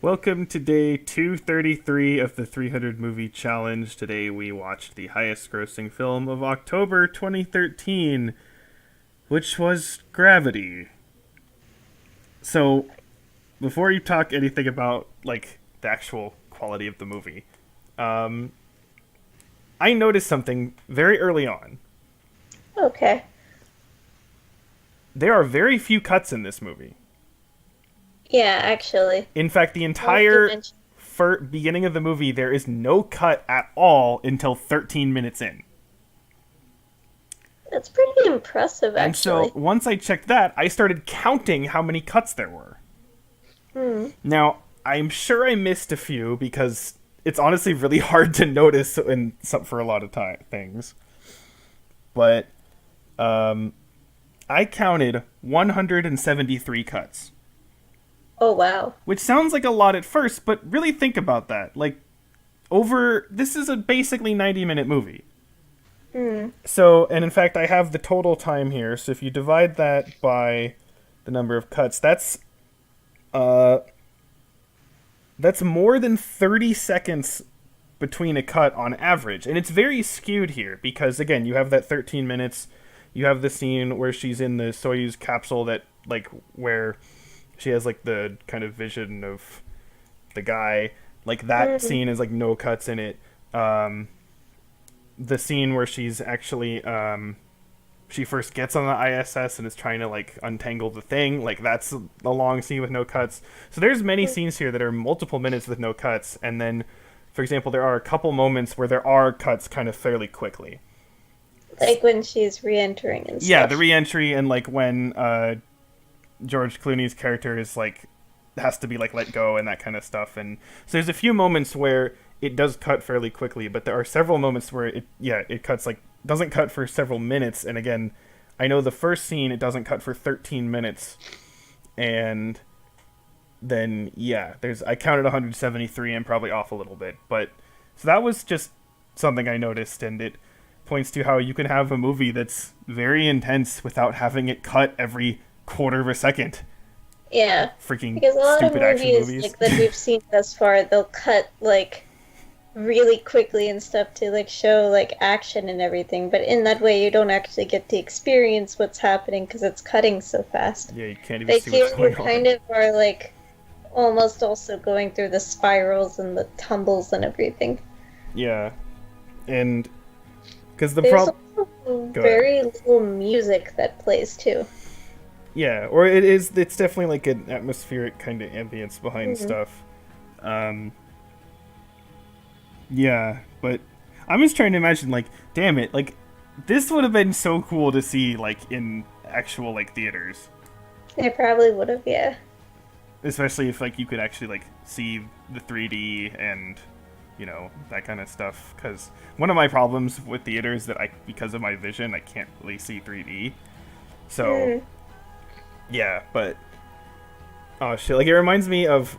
Welcome to day 233 of the 300 Movie Challenge. Today we watched the highest grossing film of October 2013, which was Gravity. So, before you talk anything about, the actual quality of the movie, um, I noticed something very early on. Okay. There are very few cuts in this movie. Yeah, actually. In fact, the Now that you entire mention, beginning of the movie, there is no cut at all until 13 minutes in. that's pretty impressive, And so actually. once I checked that, I started counting how many cuts there were. Hmm. Now, I'm sure I missed a few because it's honestly really hard to notice for a lot of things. But I counted 173 cuts, Oh, wow. which sounds like a lot at first, but really think about that. This is a basically 90-minute movie. Hmm. So, and in fact, I have the total time here. So if you divide that by the number of cuts, uh, that's more than 30 seconds between a cut on average. And it's very skewed here because, again, you have that 13 minutes. You have the scene where she's in the Soyuz capsule where she has, the kind of vision of the guy. Like, that Hmm. scene is, no cuts in it. The scene where she's actually, she first gets on the ISS and is trying to untangle the thing. That's a long scene with no cuts. So there's many scenes here that are multiple minutes with no cuts, and then, for example, there are a couple moments where there are cuts kind of fairly quickly. Like when she's re-entering and Yeah, the stuff. re-entry and when George Clooney's character is has to be let go and that kind of stuff. And so there's a few moments where it does cut fairly quickly, but there are several moments where it cuts doesn't cut for several minutes. And again, I know the first scene it doesn't cut for 13 minutes, and then there's I counted 173 and probably off a little bit, but so that was just something I noticed, and it points to how you can have a movie that's very intense without having it cut every quarter of a second. Yeah. Freaking Because a lot of stupid action movies movies. like that we've seen thus far, they'll cut really quickly and stuff to show action and everything, but in that way you don't actually get to experience what's happening because it's cutting so fast. Yeah, you can't even Like see what's here you going kind on. of are almost also going through the spirals and the tumbles and everything. Yeah, and because the There's problem. also Go ahead. very little music that plays too. Yeah, or it is. It's definitely an atmospheric kind of ambience behind Hmm. stuff. Um, yeah, but I'm just trying to imagine. Damn it, this would have been so cool to see in actual theaters, It probably would have, yeah. especially if you could actually see the 3D and that kind of stuff. Because one of my problems with theaters that because of my vision I can't really see 3D. So Mm. yeah, but oh shit, it reminds me of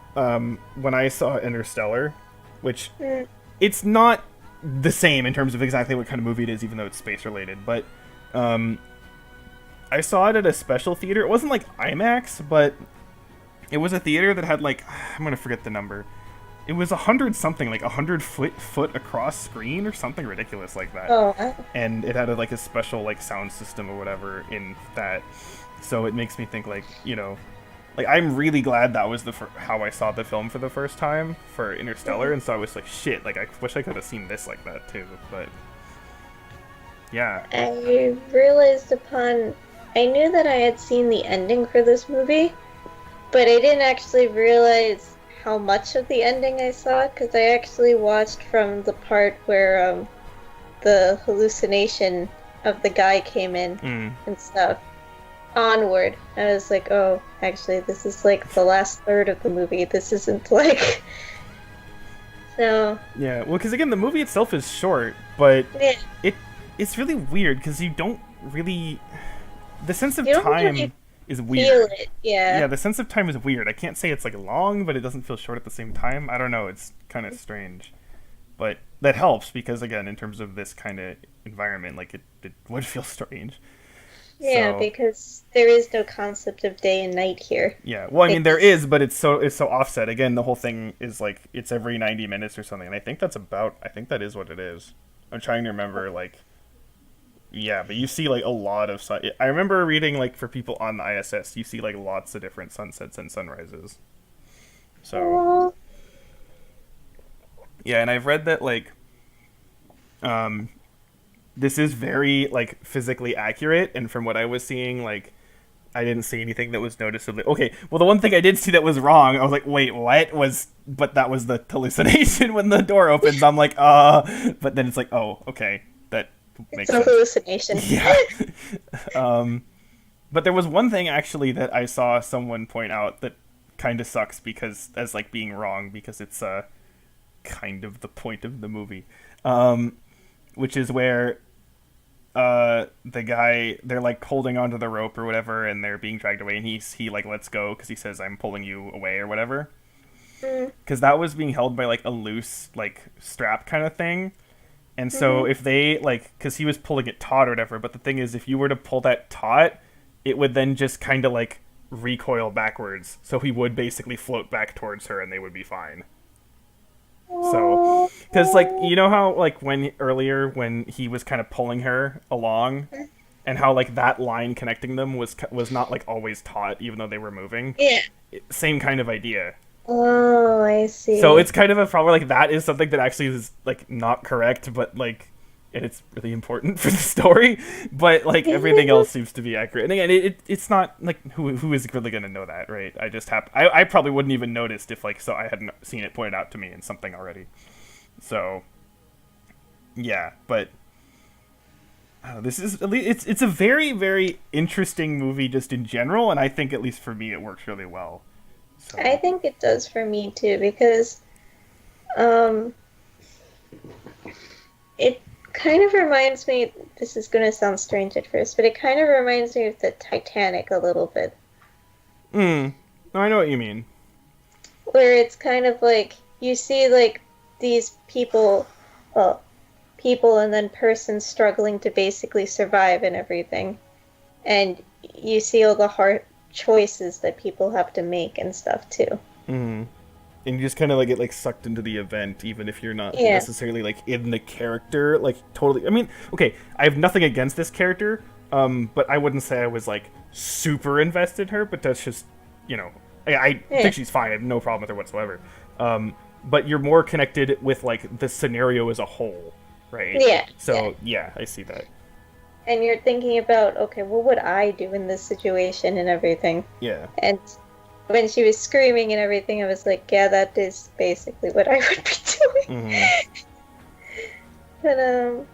when I saw Interstellar, which Mm. it's not the same in terms of exactly what kind of movie it is, even though it's space related. But um, I saw it at a special theater. It wasn't IMAX, but it was a theater that had I'm gonna forget the number. It was 100 something, 100 foot across screen or something ridiculous like that. Oh, And it had a special sound system or whatever in that. So it makes me think I'm really glad that was how I saw the film for the first time for Interstellar, and so I was shit, I wish I could have seen this like that too. But yeah, I realized I knew that I had seen the ending for this movie, but I didn't actually realize how much of the ending I saw because I actually watched from the part where the hallucination of the guy came in mm. and stuff onward. I was like, oh, actually, this is the last third of the movie. This isn't so. Yeah. Well, because again, the movie itself is short, but Yeah, it it's really weird because you don't really the sense of you don't time really is feel weird. it. Yeah, Yeah. the sense of time is weird. I can't say it's long, but it doesn't feel short at the same time. I don't know. It's kind of strange, but that helps because again, in terms of this kind of environment, it would feel strange. Yeah, So because there is no concept of day and night here. yeah, well, I mean there It's is, but it's so offset. Again, the whole thing is like it's every 90 minutes or something, and I think that is what it is. I'm trying to remember like yeah, but you see like a lot of sun. I remember reading like for people on the ISS, you see like lots of different sunsets and sunrises. So oh, yeah, and I've read that like um this is very like physically accurate, and from what I was seeing, like I didn't see anything that was noticeably okay. Well, the one thing I did see that was wrong, I was like, wait, what was? But that was the hallucination when the door opens. I'm like, but then it's like, oh, okay, that it's makes a sense. hallucination. Yeah. um, but there was one thing actually that I saw someone point out that kind of sucks because as like being wrong because it's kind of the point of the movie, which is where the guy they're like holding onto the rope or whatever and they're being dragged away and he like lets go because he says I'm pulling you away or whatever Mm, because that was being held by like a loose like strap kind of thing. And so mhm. if they like because he was pulling it taut or whatever, but the thing is if you were to pull that taut it would then just kind of like recoil backwards, so he would basically float back towards her and they would be fine. So, because like you know how like when earlier when he was kind of pulling her along, and how like that line connecting them was not like always taut even though they were moving. Yeah. Same kind of idea. Oh, I So see. it's kind of a problem like that is something that actually is like not correct, but like and it's really important for the story. But like everything else seems to be accurate. And again, it's not like who is really gonna know that, right? I probably wouldn't even noticed if like so I hadn't seen it pointed out to me in something already. So yeah, but this is at least it's a very very interesting movie just in general, and I think at least for me it works really well. I So think it does for me too because um it kind of reminds me, this is going to sound strange at first, but it kind of reminds me of the Titanic a little bit, no, I know what you mean. where it's kind of like you see like these people, well, people and then persons struggling to basically survive and everything. And you see all the hard choices that people have to make and stuff too. And you just kind of like get like sucked into the event even if you're not Yeah. necessarily like in the character like totally. I mean, okay, I have nothing against this character, but I wouldn't say I was like super invested in her, but that's just you know I Yeah. think she's fine. I have no problem with her whatsoever. But you're more connected with like the scenario as a whole, right? Yeah. Yeah. So yeah, I see that. And you're thinking about, okay, what would I do in this situation and everything? Yeah. And when she was screaming and everything, I was like, yeah, that is basically what I would be doing. Hmm. But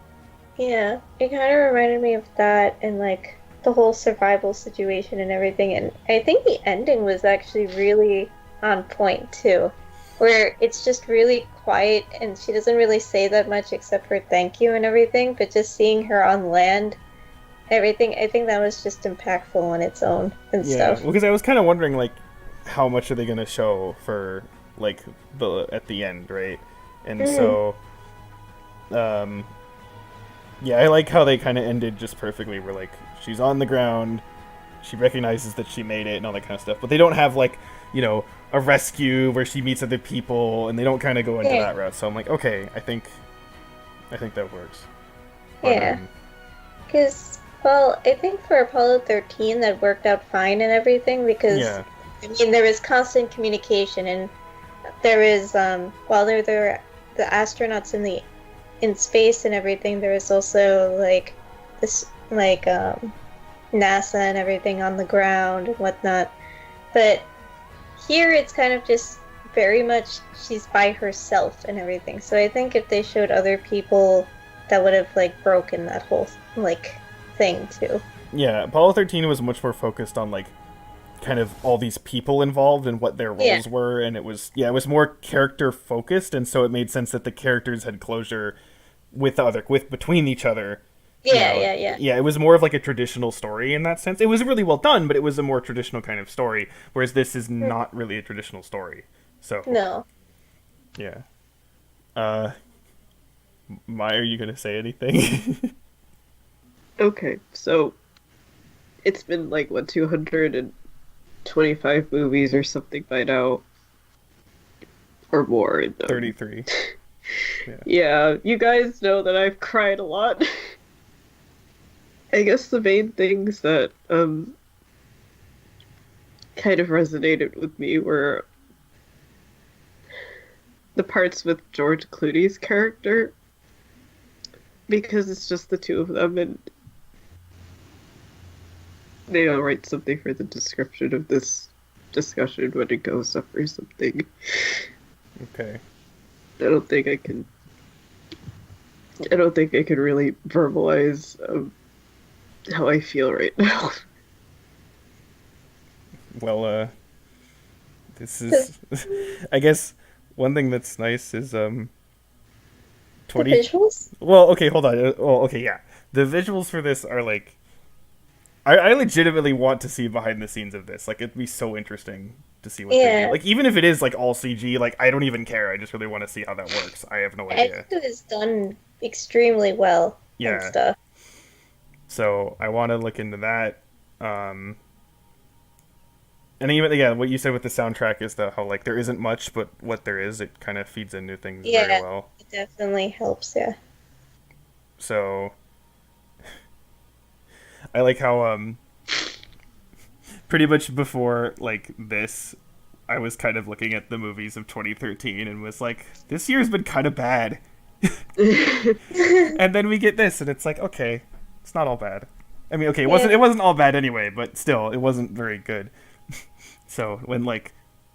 yeah, it kind of reminded me of that and like the whole survival situation and everything. And I think the ending was actually really on point too, where it's just really quiet and she doesn't really say that much except for thank you and everything. But just seeing her on land, everything, I think that was just impactful on its own and Yeah, stuff. because I was kind of wondering like how much are they gonna show for like the at the end, right? And Mm, so, um, yeah, I like how they kind of ended just perfectly. Where like she's on the ground, she recognizes that she made it and all that kind of stuff, but they don't have like a rescue where she meets other people, and they don't kind of go into yeah, that route. So I'm like, okay, I think that works. But yeah. Because, well, I think for Apollo 13 that worked out fine and everything because, yeah, I mean, there was constant communication and there was, while there were the astronauts in space and everything, there was also, like, this, like, NASA and everything on the ground and whatnot. But here it's kind of just very much she's by herself and everything. So I think if they showed other people, that would have, like, broken that whole, like, thing too. yeah. Apollo 13 was much more focused on like kind of all these people involved and what their Yeah. roles were, and it was more character focused, and so it made sense that the characters had closure with between each other. Yeah, yeah, yeah. Yeah, it was more of like a traditional story in that sense. It was really well done, but it was a more traditional kind of story, whereas this is Hmm. not really a traditional story. So No. yeah. uh Maya, are you gonna say anything? Okay, so it's been like what 225 movies or something by now, or more. And, 33. yeah, you guys know that I've cried a lot. I guess the main things that kind of resonated with me were the parts with George Clooney's character, because it's just the two of them, and maybe I'll write something for the description of this discussion when it goes up or something. Okay. I don't think I can. I don't think I can really verbalize how I feel right now. Well, this is. I guess one thing that's nice is The 20. visuals? Well, okay, hold on. Oh, okay, yeah. The visuals for this are like. I legitimately want to see behind the scenes of this. Like, it'd be so interesting to see what they Yeah. do. Like, even if it is like all CG, like I don't even care. I just really want to see how that works. I have no I idea. think it was done extremely well Yeah. and stuff. So I want to look into that. And even yeah, what you said with the soundtrack is how like there isn't much, but what there is, it kind of feeds into things very Yeah. well. It definitely helps, yeah. So I like how pretty much before like this, I was kind of looking at the movies of 2013 and was like, this year's been kind of bad. And then we get this, and it's like, okay, it's not all bad. I mean, okay, Yeah. it wasn't all bad anyway, but still, it wasn't very good. So when like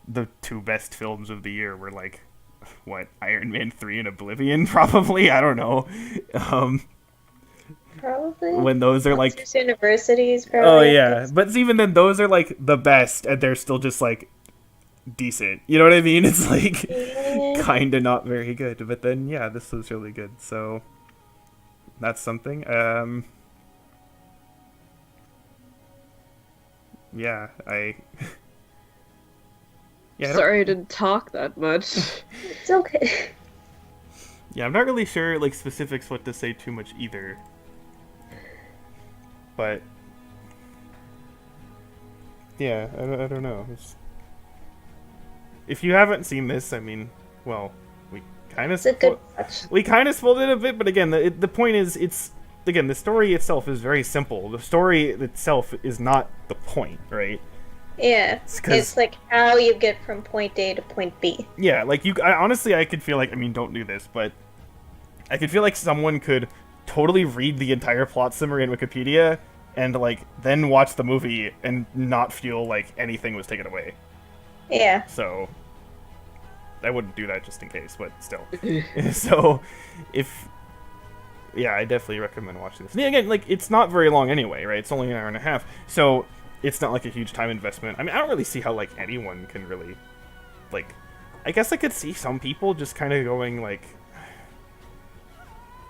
the two best films of the year were like, what, Iron Man 3 and Oblivion, probably, I don't know. Probably. When those are like, Monsters Universities, probably. oh yeah, but even then, those are like the best, and they're still just like decent. You know what I mean? It's like Yeah. kind of not very good, but then yeah, this was really good. So that's something. Yeah, yeah, Sorry I didn't talk that much. It's okay. yeah, I'm not really sure like specifics what to say too much either. But yeah, I don't know. If you haven't seen this, I mean, well, we kind of It's a good watch. we kind of spoiled it a bit, but again, the point is, it's again the story itself is very simple. The story itself is not the point, right? Yeah. 'cause- It's like how you get from point A to point B. Yeah, like honestly, I could feel like, I mean, don't do this, but I could feel like someone could totally read the entire plot summary in Wikipedia and like then watch the movie and not feel like anything was taken away. Yeah. So I wouldn't do that just in case, but still. So if yeah, I definitely recommend watching this. And again, like it's not very long anyway, right? It's only an hour and a half, so it's not like a huge time investment. I mean, I don't really see how like anyone can really like. I guess I could see some people just kind of going like,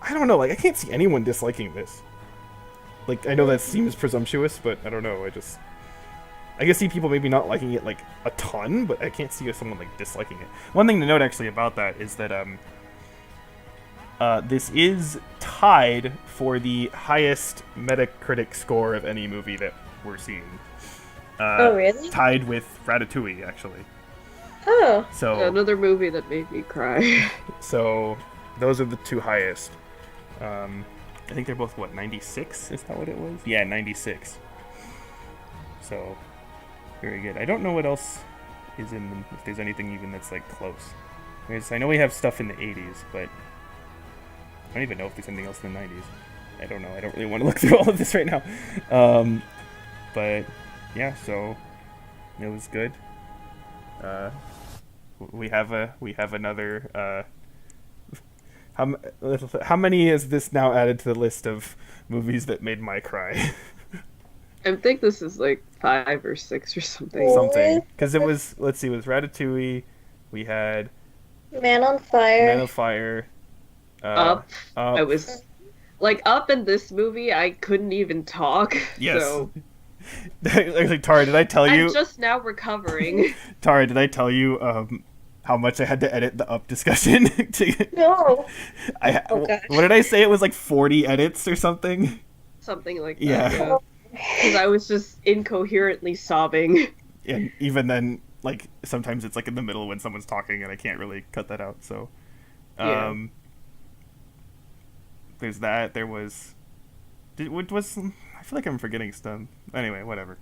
I don't know, like I can't see anyone disliking this. Like I know that seems presumptuous, but I don't know. I can see people maybe not liking it like a ton, but I can't see someone like disliking it. One thing to note actually about that is that this is tied for the highest Metacritic score of any movie that we're seeing. Oh, really? Tied with Ratatouille, actually. Oh. So Another movie that made me cry. so those are the two highest. I think they're both what, 96? Is that what it was? Yeah, 96. So very good. I don't know what else is in them, if there's anything even that's like close. I know we have stuff in the 80s, but I don't even know if there's anything else in the 90s. I don't know. I don't really want to look through all of this right now. But yeah, so it was good. We have another. How many is this now added to the list of movies that made my cry? I think this is like 5 or 6 or something. Something, because it was, let's see, it was Ratatouille. We had Man on Fire. Man of Fire. Up. I was like Up in this movie. I couldn't even talk. Yes. So Actually, Tara, did I tell you? I'm just now recovering. Tara, did I tell you how much I had to edit the Up discussion? No. I Oh, gosh. what did I say? It was like 40 edits or something. Something like that. Yeah. Yeah. because I was just incoherently sobbing. And even then, like sometimes it's like in the middle when someone's talking, and I can't really cut that out. So, Yeah. there's that. There was, what was? I feel like I'm forgetting stuff. Anyway, whatever.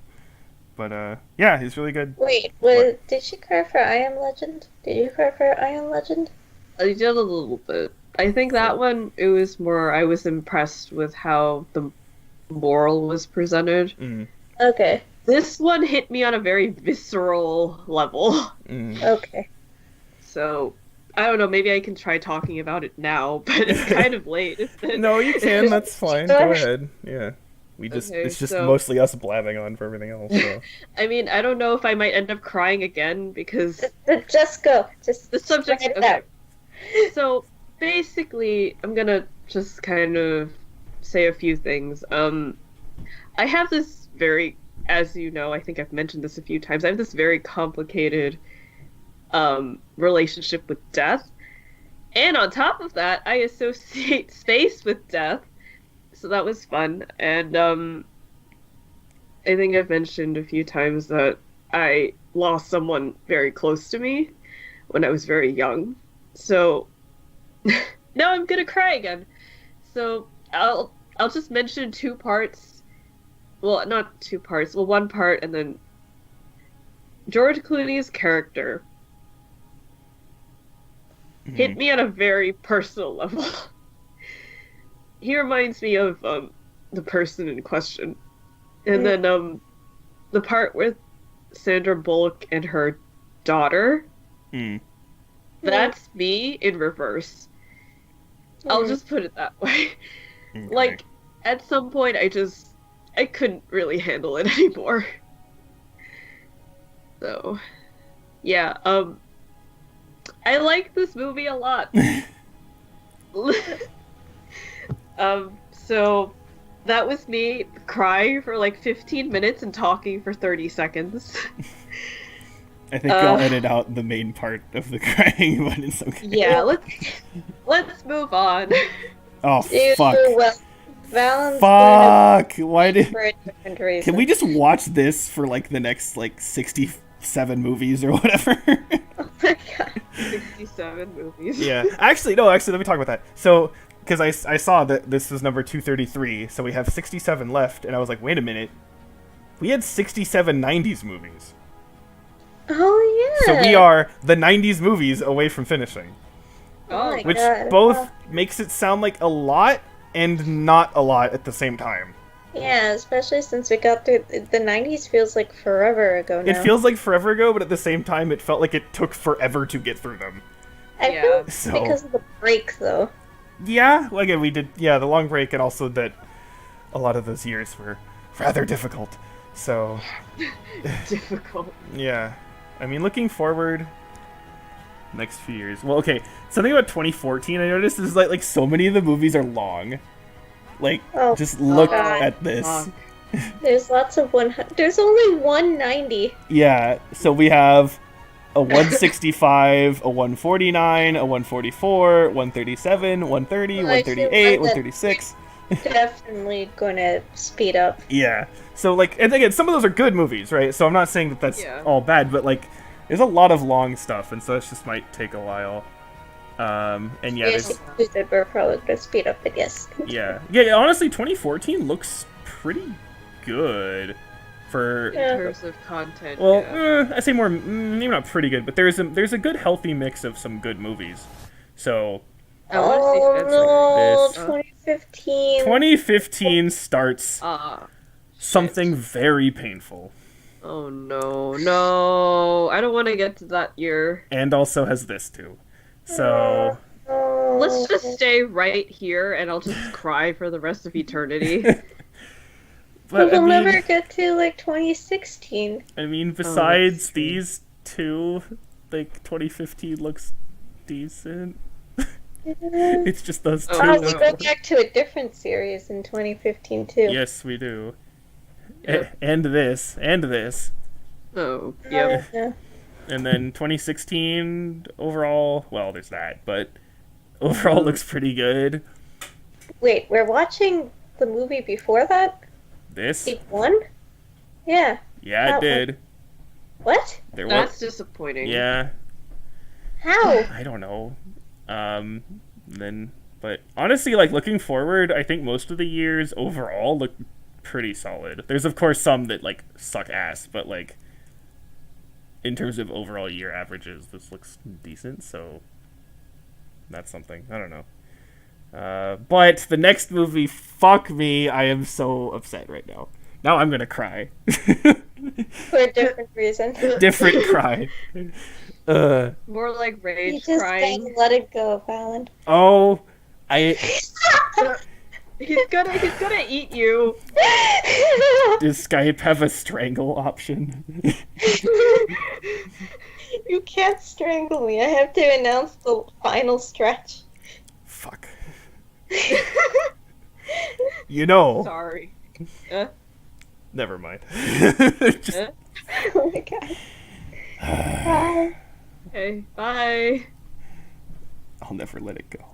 But yeah, he's really good. Wait, did she cry for I Am Legend? Did you cry for I Am Legend? I did a little bit. I think that one, it was more, I was impressed with how the moral was presented. Mm, Okay, This one hit me on a very visceral level. okay. So, I don't know, maybe I can try talking about it now, but it's kind of late, isn't it? No, you can. That's fine. Go ahead. Yeah. Okay, It's just so- mostly us blabbing on for everything else. So. I mean, I don't know if I might end up crying again because Just go. Just the subject. spread it Okay. out. So basically, I'm gonna just kind of say a few things. I have this very, as you know, I think I've mentioned this a few times. I have this very complicated relationship with death, and on top of that, I associate space with death. So that was fun, and I think I've mentioned a few times that I lost someone very close to me when I was very young. So now I'm gonna cry again. So I'll just mention two parts. Well, not two parts. Well, one part and then George Clooney's character hit me on a very personal level. He reminds me of the person in question. And then the part with Sandra Bullock and her daughter, Mm. that's me in reverse. I'll just put it that way. Okay. Like, at some point, I couldn't really handle it anymore. So, yeah, I like this movie a lot. So, that was me crying for like 15 minutes and talking for 30 seconds. I think I'll edit out the main part of the crying, but it's okay. Yeah, let's move on. Oh Ew, fuck! well, Valen's Fuck! Why going did? for a different reason. Can we just watch this for like the next like 67 movies or whatever? Oh my god. 67 movies. Yeah. Actually, no. Actually, let me talk about that. So, because I saw that this was number 233, so we have 67 left, and I was like, wait a minute, we had 67 '90s movies. Oh yeah. So we are the 90s movies away from finishing, Oh my which God. both Oh. makes it sound like a lot and not a lot at the same time. Yeah, especially since we got through the 90s feels like forever ago now. It feels like forever ago, but at the same time, it felt like it took forever to get through them. I Yeah. feel So- because of the break though. Yeah, well, again, we did, the long break, and also that a lot of those years were rather difficult. So, Difficult. yeah. I mean, looking forward, next few years. Well, okay, something about 2014 I noticed is like so many of the movies are long. Like, Oh, just look God. at this. Fuck. There's lots of 100. There's only 190. Yeah, so we have a 165, a 149, a 144, 137, 130, Well, I feel 138, like that- 136. Definitely going to speed up. Yeah. So, like, and again, some of those are good movies, right? So I'm not saying that that's Yeah. all bad, but, like, there's a lot of long stuff, and so it just might take a while. And yeah, there's, We're probably going to speed up, but yes. yeah. Honestly, 2014 looks pretty good for, In Yeah. terms of content. well, yeah. I say more, maybe not pretty good, but there's a good healthy mix of some good movies. So, I want to see Oh Spencer. no, This- 2015. 2015 starts Ah. something very painful, Oh no. I don't want to get to that year. and also has this too. So, Oh. Let's just stay right here and I'll just cry for the rest of eternity. but We'll I mean, never get to like 2016. besides these two, like 2015 looks decent. It's just those two. Oh, Oh, we no. go back to a different series in 2015 too. Yes, we do. Yep. And this, Oh, yep. Yeah. and then 2016 overall. Well, there's that, but overall looks pretty good. Wait, we're watching the movie before that? This? It won? Yeah. Yeah, it that did. What? There That's was. disappointing. Yeah, How? I don't know. Then, but honestly, like looking forward, I think most of the years overall look pretty solid. There's of course some that like suck ass, but like in terms of overall year averages, this looks decent. So that's something. I don't know. But the next movie, fuck me, I am so upset right now. Now I'm gonna cry. For a different reason. Different cry. More like You rage just crying. gotta let it go, Fallon. Oh, I He's gonna eat you. does Skype have a strangle option? You can't strangle me. I have to announce the final stretch. Fuck. You know. Sorry. Never mind. Just, Oh my god. Bye. Okay, bye. I'll never let it go.